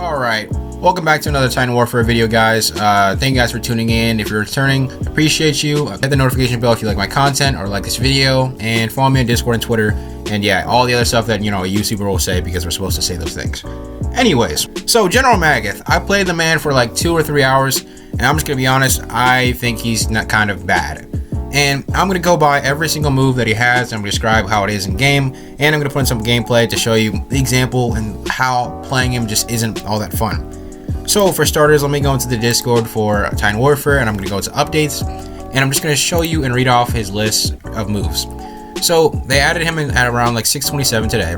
Alright, welcome back to another Titan Warfare video, guys. Thank you guys for tuning in. If you're returning, appreciate you. Hit the notification bell if you like my content or like this video, and follow me on Discord and Twitter, and yeah, all the other stuff that, you know, a YouTuber will say because we're supposed to say those things. Anyways, so General MAGATH, I played the man for like 2 or 3 hours, and I'm just gonna be honest, I think he's not kind of bad. And I'm going to go by every single move that he has. I'm going to describe how it is in game, and I'm going to put in some gameplay to show you the example and how playing him just isn't all that fun. So for starters, let me go into the Discord for Titan Warfare, and I'm going to go to updates, and I'm just going to show you and read off his list of moves. So they added him in at around like 627 today.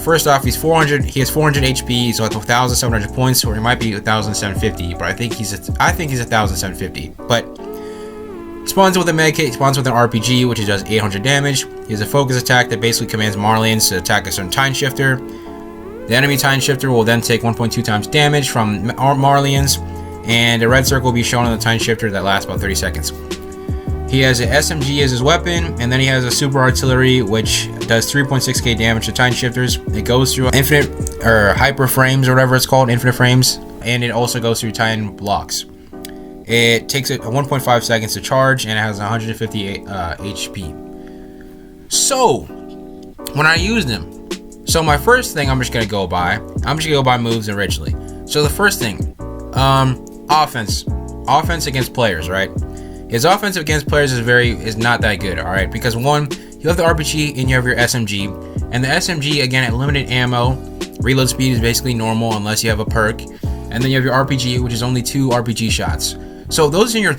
First off, he has 400 HP, so like 1,700 points, or he might be 1,750, but I think he's 1,750. But spawns with a medkit, spawns with an RPG, which does 800 damage. He has a focus attack that basically commands Marlians to attack a certain Titan Shifter. The enemy Titan Shifter will then take 1.2 times damage from Marlians, and a red circle will be shown on the Titan Shifter that lasts about 30 seconds. He has an SMG as his weapon, and then he has a super artillery, which does 3.6k damage to Titan Shifters. It goes through infinite, or hyper frames, or whatever it's called, infinite frames, and it also goes through Titan blocks. It takes it 1.5 seconds to charge, and it has 158 HP. So, when I used him, so my first thing I'm just gonna go by moves originally. So the first thing, offense against players, right? His offense against players is not that good, all right? Because one, you have the RPG and you have your SMG, and the SMG again at limited ammo, reload speed is basically normal unless you have a perk, and then you have your RPG, which is only 2 RPG shots. So those are your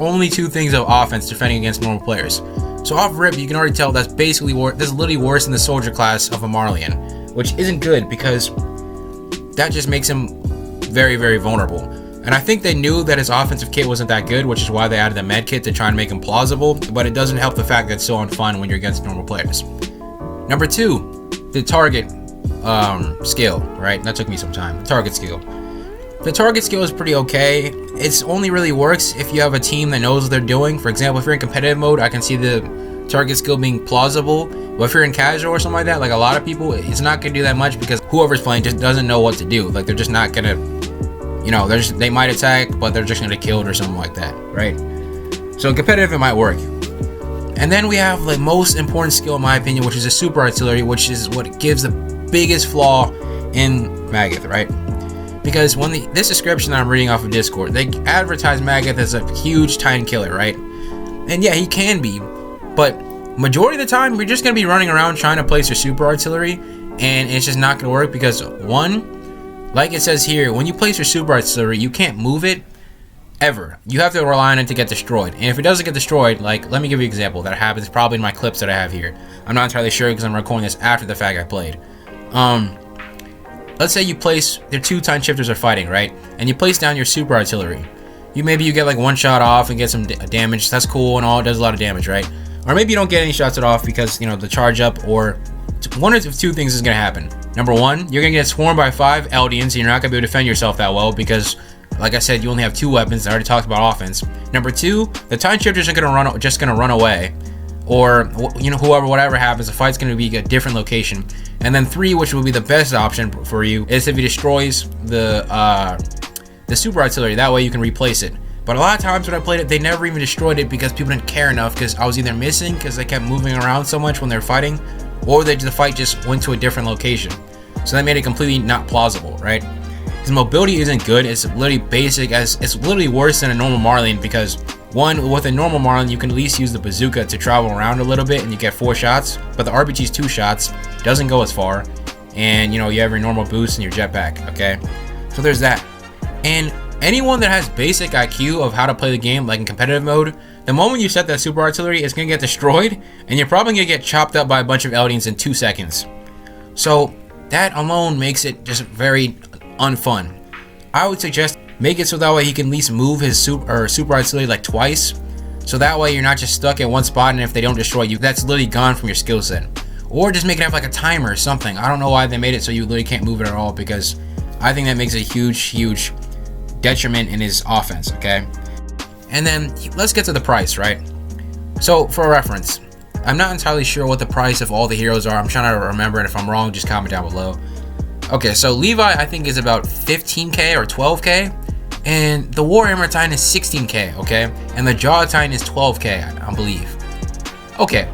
only 2 things of offense defending against normal players. So off rip, you can already tell that's basically this is literally worse than the soldier class of a Marlian, which isn't good because that just makes him very, very vulnerable. And I think they knew that his offensive kit wasn't that good, which is why they added the med kit to try and make him plausible, but it doesn't help the fact that it's so unfun when you're against normal players. Number 2, the target skill, right? That took me some time. The target skill. The target skill is pretty okay. It's only really works if you have a team that knows what they're doing. For example, if you're in competitive mode, I can see the target skill being plausible. But if you're in casual or something like that, like a lot of people, it's not gonna do that much because whoever's playing just doesn't know what to do. Like they're just not gonna, you know, they might attack, but they're just gonna get killed or something like that, right? So in competitive, it might work. And then we have the most important skill in my opinion, which is a super artillery, which is what gives the biggest flaw in MAGATH, right? Because when this description that I'm reading off of Discord, they advertise MAGATH as a huge Titan killer, right? And yeah, he can be, but majority of the time, you're just going to be running around trying to place your super artillery, and it's just not going to work because, one, like it says here, when you place your super artillery, you can't move it, ever. You have to rely on it to get destroyed. And if it doesn't get destroyed, like, let me give you an example that happens probably in my clips that I have here. I'm not entirely sure because I'm recording this after the fact I played. Let's say you place, their 2 Titan Shifters are fighting, right? And you place down your super artillery. Maybe you get like 1 shot off and get some damage. That's cool and all. It does a lot of damage, right? Or maybe you don't get any shots at off because, you know, the charge up, or one of 2 things is going to happen. Number 1, you're going to get swarmed by 5 Eldians and you're not going to be able to defend yourself that well because, like I said, you only have 2 weapons. I already talked about offense. Number 2, the Titan Shifters are just going to run away. Or, you know, whatever happens, the fight's going to be a different location. And then 3, which will be the best option for you, is if he destroys the super artillery. That way you can replace it. But a lot of times when I played it, they never even destroyed it because people didn't care enough, because I was either missing because they kept moving around so much when they were fighting, or the fight just went to a different location. So that made it completely not plausible, right? His mobility isn't good. It's literally basic, it's literally worse than a normal Marlian because, one, with a normal Marlin, you can at least use the bazooka to travel around a little bit and you get 4 shots, but the RPG's 2 shots, doesn't go as far, and you know, you have your normal boost and your jetpack, okay? So there's that. And anyone that has basic IQ of how to play the game, like in competitive mode, the moment you set that super artillery, it's gonna get destroyed, and you're probably gonna get chopped up by a bunch of Eldians in 2 seconds. So that alone makes it just very unfun. I would suggest make it so that way he can at least move his super artillery like twice, so that way you're not just stuck at one spot, and if they don't destroy you, that's literally gone from your skill set. Or just make it have like a timer or something. I don't know why they made it so you literally can't move it at all, because I think that makes a huge detriment in his offense, okay? And then let's get to the price, right? So for reference, I'm not entirely sure what the price of all the heroes are. I'm trying to remember, and if I'm wrong, just comment down below. Okay, so Levi I think is about 15k or 12k, and the Warhammer Titan is 16k, okay? And the Jaw Titan is 12k, I believe. Okay,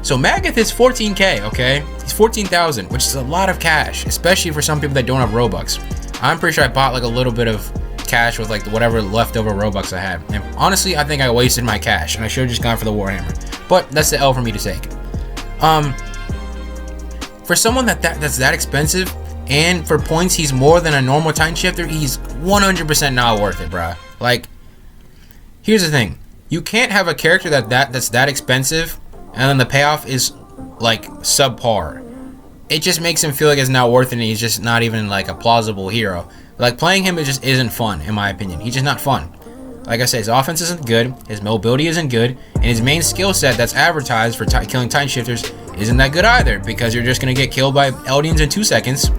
so Magath is 14k, okay? He's 14,000, which is a lot of cash, especially for some people that don't have Robux. I'm pretty sure I bought like a little bit of cash with like whatever leftover Robux I had. And honestly, I think I wasted my cash, and I should have just gone for the Warhammer. But that's the L for me to take. For someone that's that expensive, and for points he's more than a normal Titan Shifter, he's 100% not worth it, bruh. Like, here's the thing. You can't have a character that's that expensive, and then the payoff is like subpar. It just makes him feel like it's not worth it, and he's just not even like a plausible hero. Like, playing him, it just isn't fun, in my opinion. He's just not fun. Like I said, his offense isn't good, his mobility isn't good, and his main skill set that's advertised for killing Titan Shifters isn't that good either, because you're just going to get killed by Eldians in 2 seconds,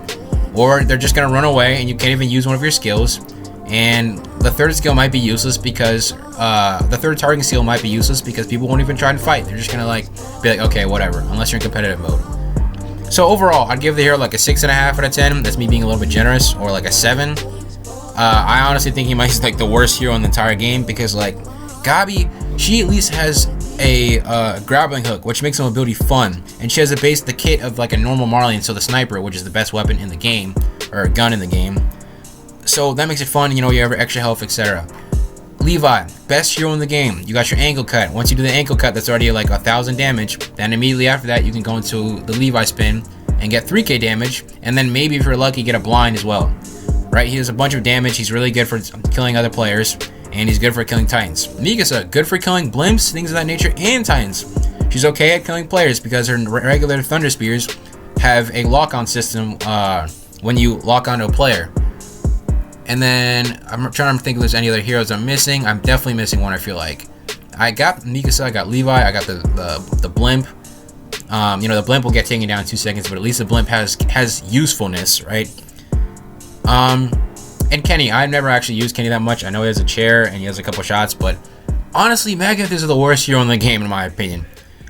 or they're just going to run away and you can't even use one of your skills, and the third skill might be useless because, the third targeting skill might be useless because people won't even try to fight. They're just going to like, be like, okay, whatever, unless you're in competitive mode. So overall, I'd give the hero like a 6.5 out of 10. That's me being a little bit generous, or like a 7. I honestly think he might be like the worst hero in the entire game, because like Gabi, she at least has a grappling hook, which makes her mobility fun, and she has the kit of like a normal Marlian, so the sniper, which is the best weapon in the game, or a gun in the game. So that makes it fun, you know, you have extra health, etc. Levi, best hero in the game. You got your ankle cut. Once you do the ankle cut, that's already like 1,000 damage. Then immediately after that, you can go into the Levi spin and get 3k damage, and then maybe if you're lucky, get a blind as well. Right, he does a bunch of damage. He's really good for killing other players, and he's good for killing Titans. Mikasa, good for killing blimps, things of that nature, and Titans. She's okay at killing players because her regular Thunder Spears have a lock-on system when you lock onto a player. And then I'm trying to think if there's any other heroes I'm missing. I'm definitely missing one, I feel like. I got Mikasa, I got Levi, I got the blimp. You know, the blimp will get taken down in 2 seconds, but at least the blimp has usefulness, right? And Kenny, I've never actually used Kenny that much. I know he has a chair and he has a couple shots, but honestly, Magath is the worst hero in the game, in my opinion.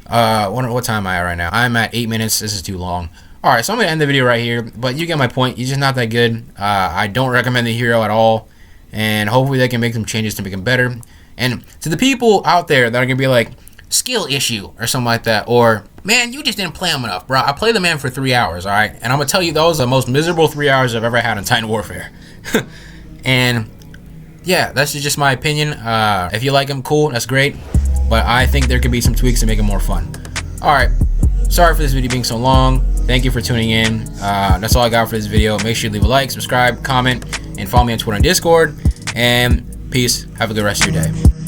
What time am I at right now? I'm at 8 minutes. This is too long. Alright, so I'm going to end the video right here, but you get my point. He's just not that good. I don't recommend the hero at all, and hopefully they can make some changes to make him better. And to the people out there that are going to be like, skill issue or something like that, or man, you just didn't play him enough, bro. I played the man for 3 hours, alright? And I'm going to tell you, those are the most miserable 3 hours I've ever had in Titan Warfare. And yeah, that's just my opinion. If you like him, cool, that's great. But I think there could be some tweaks to make it more fun. Alright, sorry for this video being so long. Thank you for tuning in. That's all I got for this video. Make sure you leave a like, subscribe, comment, and follow me on Twitter and Discord. And peace. Have a good rest of your day.